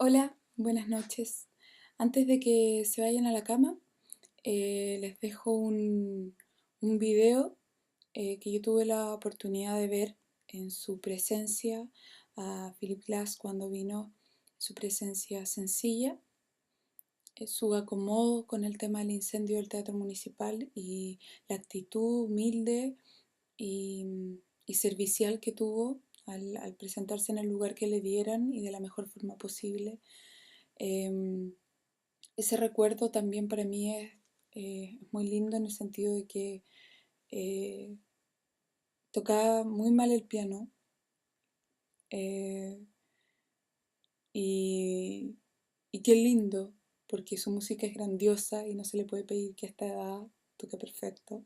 Hola, buenas noches. Antes de que se vayan a la cama, les dejo un video que yo tuve la oportunidad de ver en su presencia a Philip Glass cuando vino, su presencia sencilla, su acomodo con el tema del incendio del Teatro Municipal y la actitud humilde y servicial que tuvo al presentarse en el lugar que le dieran y de la mejor forma posible. Ese recuerdo también para mí es muy lindo en el sentido de que tocaba muy mal el piano eh, y, y qué lindo, porque su música es grandiosa y no se le puede pedir que a esta edad toque perfecto.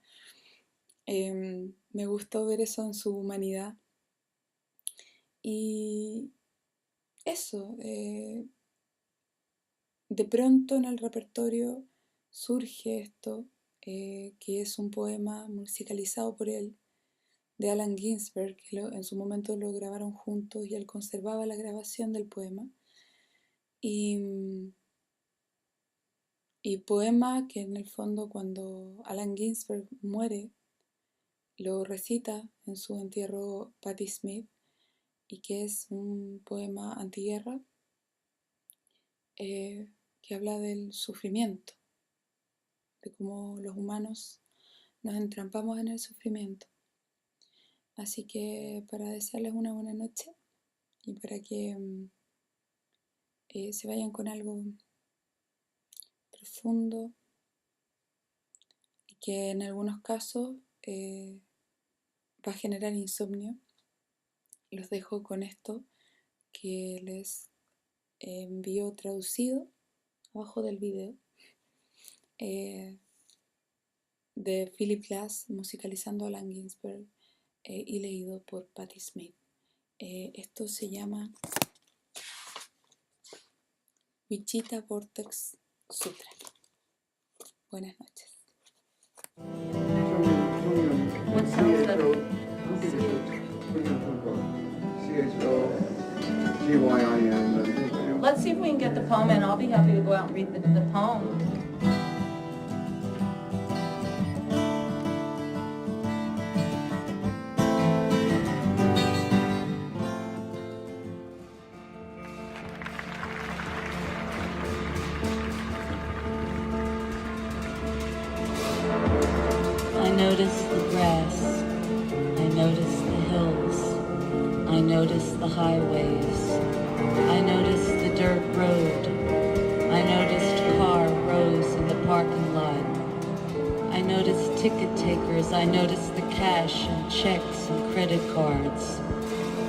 Me gustó ver eso en su humanidad y eso, de pronto en el repertorio surge esto, que es un poema musicalizado por él, de Allen Ginsberg, que en su momento lo grabaron juntos y él conservaba la grabación del poema. Y poema que en el fondo cuando Allen Ginsberg muere, lo recita en su entierro Patti Smith, y que es un poema antiguerra que habla del sufrimiento, de cómo los humanos nos entrampamos en el sufrimiento. Así que para desearles una buena noche y para que se vayan con algo profundo y que en algunos casos va a generar insomnio, los dejo con esto que les envío traducido abajo del video de Philip Glass musicalizando a Allen Ginsberg y leído por Patti Smith. Esto se llama Wichita Vortex Sutra. Buenas noches. What sounds better? Let's see if we can get the poem in. I'll be happy to go out and read the poem. I notice the grass, I notice the hills, I notice the highways, I notice the dirt road, I noticed car rows in the parking lot, I noticed ticket takers, I noticed the cash and checks and credit cards,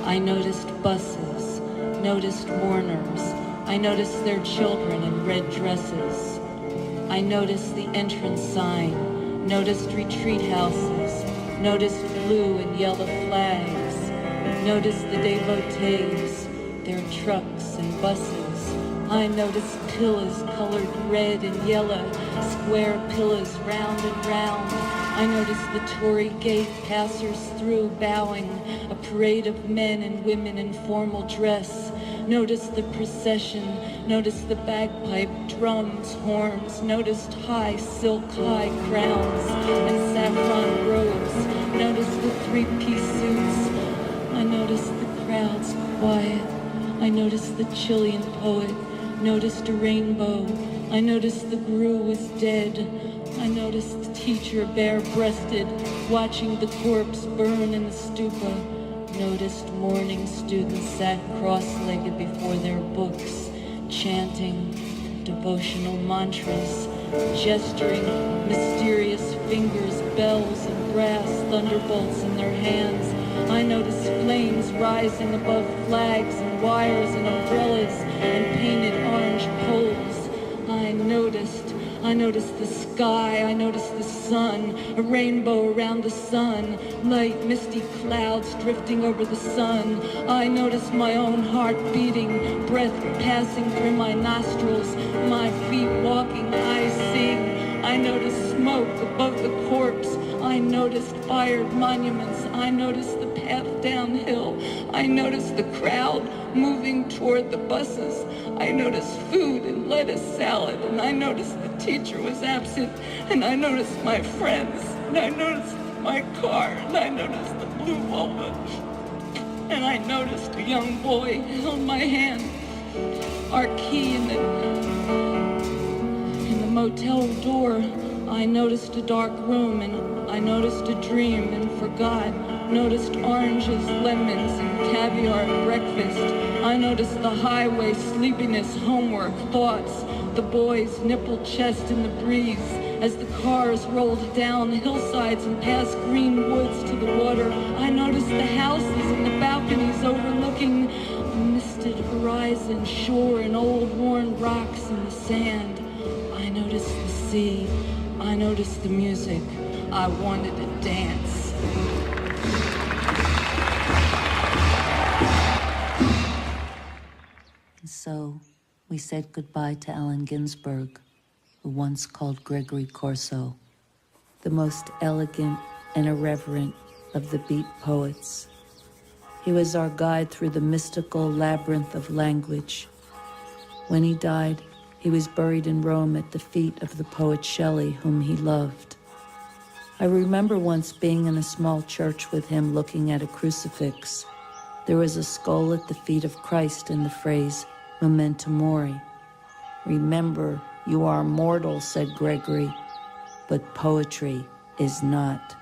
I noticed buses, noticed mourners, I noticed their children in red dresses, I noticed the entrance sign, noticed retreat houses, noticed blue and yellow flags, noticed the devotees, their trucks and buses. I noticed pillars colored red and yellow, square pillars round and round. I noticed the Tory gate passers through bowing, a parade of men and women in formal dress. Noticed the procession, noticed the bagpipe, drums, horns, noticed high silk high crowns and saffron robes, noticed the three-piece suits. I noticed the crowds quiet, I noticed the Chilean poet, noticed a rainbow, I noticed the guru was dead, I noticed the teacher bare-breasted, watching the corpse burn in the stupa. Noticed mourning students sat cross-legged before their books, chanting devotional mantras, gesturing mysterious fingers, bells and brass thunderbolts in their hands. I noticed flames rising above flags and wires and umbrellas and painted orange poles. I noticed the sky, I noticed the sun, a rainbow around the sun, light misty clouds drifting over the sun. I noticed my own heart beating, breath passing through my nostrils, my feet walking, I sing. I noticed smoke above the corpse, I noticed fired monuments, I noticed the half downhill. I noticed the crowd moving toward the buses. I noticed food and lettuce salad, and I noticed the teacher was absent, and I noticed my friends, and I noticed my car, and I noticed the blue Volvo, and I noticed a young boy held my hand. Our key in the motel door. I noticed a dark room, and I noticed a dream and forgot. Noticed oranges, lemons, and caviar at breakfast. I noticed the highway, sleepiness, homework, thoughts, the boy's nipple chest in the breeze as the cars rolled down hillsides and past green woods to the water. I noticed the houses and the balconies overlooking a misted horizon, shore, and old worn rocks in the sand. I noticed the sea. I noticed the music. I wanted to dance. And so we said goodbye to Allen Ginsberg, who once called Gregory Corso the most elegant and irreverent of the beat poets. He was our guide through the mystical labyrinth of language. When he died, he was buried in Rome at the feet of the poet Shelley, whom he loved. I remember once being in a small church with him looking at a crucifix. There was a skull at the feet of Christ and the phrase, memento mori. Remember, you are mortal, said Gregory, but poetry is not.